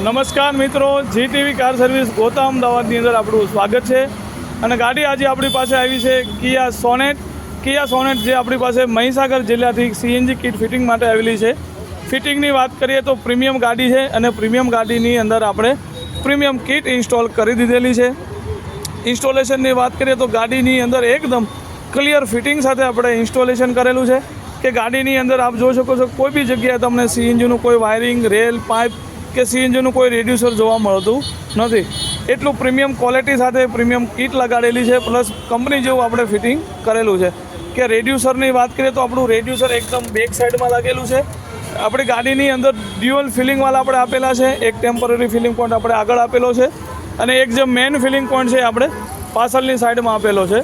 નમસ્કાર મિત્રો, GTV car service ગોતા અમદાવાદની અંદર આપણું સ્વાગત છે. અને ગાડી આજે આપણી પાસે આવી છે કિયા સોનેટ જે આપણી પાસે મહીસાગર જિલ્લાથી સીએનજી કિટ ફિટિંગ માટે આવેલી છે. ફિટિંગની વાત કરીએ તો પ્રીમિયમ ગાડી છે અને પ્રીમિયમ ગાડીની અંદર આપણે પ્રીમિયમ કિટ ઇન્સ્ટોલ કરી દીધેલી છે. ઇન્સ્ટોલેશનની વાત કરીએ તો ગાડીની અંદર એકદમ ક્લિયર ફિટિંગ સાથે આપણે ઇન્સ્ટોલેશન કરેલું છે કે ગાડીની અંદર આપ જોઈ શકો છો કોઈ બી જગ્યાએ તમને સીએનજીનું કોઈ વાયરિંગ, રેલ, પાઇપ કે સીએનજીનું કોઈ રેડ્યુસર જોવા મળતું નથી. એટલું પ્રીમિયમ ક્વોલિટી સાથે પ્રીમિયમ કિટ લગાડેલી છે, પ્લસ કંપની જેવું આપણે ફિટિંગ કરેલું છે. કે રેડ્યુસરની વાત કરીએ તો આપણું રેડ્યુસર એકદમ બેક સાઈડમાં લાગેલું છે. આપણી ગાડીની અંદર ડ્યુઅલ ફિલિંગવાળા આપણે આપેલા છે. એક ટેમ્પરરી ફિલિંગ પોઈન્ટ આપણે આગળ આપેલો છે અને એક જે મેઇન ફિલિંગ પોઈન્ટ છે આપણે પાછળની સાઈડમાં આપેલો છે.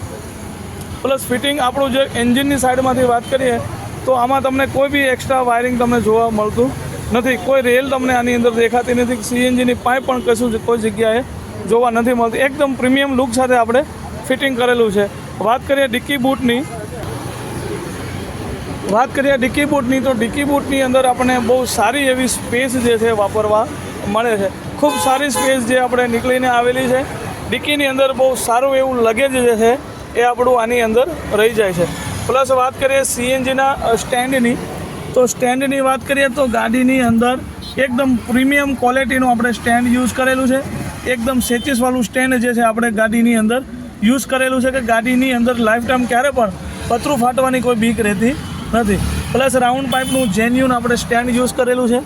પ્લસ ફિટિંગ આપણું જે એન્જિનની સાઈડમાંથી વાત કરીએ તો આમાં તમને કોઈ બી એક્સ્ટ્રા વાયરિંગ તમને જોવા મળતું નથી. કોઈ રેલ તમને આની અંદર દેખાતી નથી. સીએનજીની પાઇપ પણ કશું કોઈ જગ્યાએ જોવા નથી મળતી. એકદમ પ્રીમિયમ લુક સાથે આપણે ફિટિંગ કરેલું છે. વાત કરીએ ડિક્કી બૂટની તો ડિક્કી બૂટની અંદર આપણને બહુ સારી એવી સ્પેસ જે છે વાપરવા મળે છે. ખૂબ સારી સ્પેસ જે આપણે નીકળીને આવેલી છે. ડિક્કીની અંદર બહુ સારું એવું લગેજ જે છે એ આપણું આની અંદર રહી જાય છે. પ્લસ વાત કરીએ સીએનજીના સ્ટેન્ડની તો સ્ટેન્ડની વાત કરીએ તો ગાડીની અંદર એકદમ પ્રીમિયમ ક્વોલિટીનું આપણે સ્ટેન્ડ યુઝ કરેલું છે. એકદમ સેચિસવાળું સ્ટેન્ડ જે છે આપણે ગાડીની અંદર યુઝ કરેલું છે કે ગાડીની અંદર લાઈફ ટાઈમ ક્યારે પણ પતરું ફાટવાની કોઈ બીક રહેતી નથી. પ્લસ રાઉન્ડ પાઇપનું જેન્યુન આપણે સ્ટેન્ડ યુઝ કરેલું છે.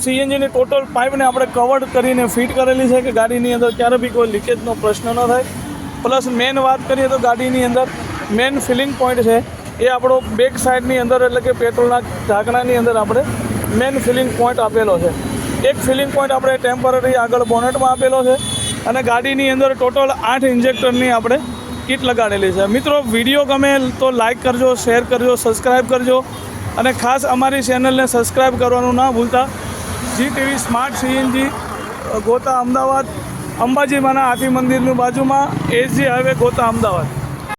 સીએનજીની ટોટલ પાઇપને આપણે કવર કરીને ફિટ કરેલી છે કે ગાડીની અંદર ક્યારે બી કોઈ લીકેજનો પ્રશ્ન ન થાય. પ્લસ મેન વાત કરીએ તો ગાડીની અંદર મેન ફિલિંગ પોઈન્ટ છે એ આપણો બેક સાઈડની અંદર એટલે કે પેટ્રોલના ઢાંકણાની અંદર આપણે મેન ફિલિંગ પોઈન્ટ આપેલો છે. એક ફિલિંગ પોઈન્ટ આપણે ટેમ્પરરી આગળ બોનેટમાં આપેલો છે અને ગાડીની અંદર ટોટલ 8 ઇન્જેક્ટરની આપણે કિટ લગાડેલી છે. મિત્રો, વિડીયો ગમે તો લાઇક કરજો, શેર કરજો, સબસ્ક્રાઈબ કરજો અને ખાસ અમારી ચેનલને સબસ્ક્રાઈબ કરવાનું ના ભૂલતા. જીટીવી સ્માર્ટ સીએનજી ગોતા અમદાવાદ, અંબાજીમાના હાથી મંદિરની બાજુમાં, એસજી હાઈવે ગોતા અમદાવાદ.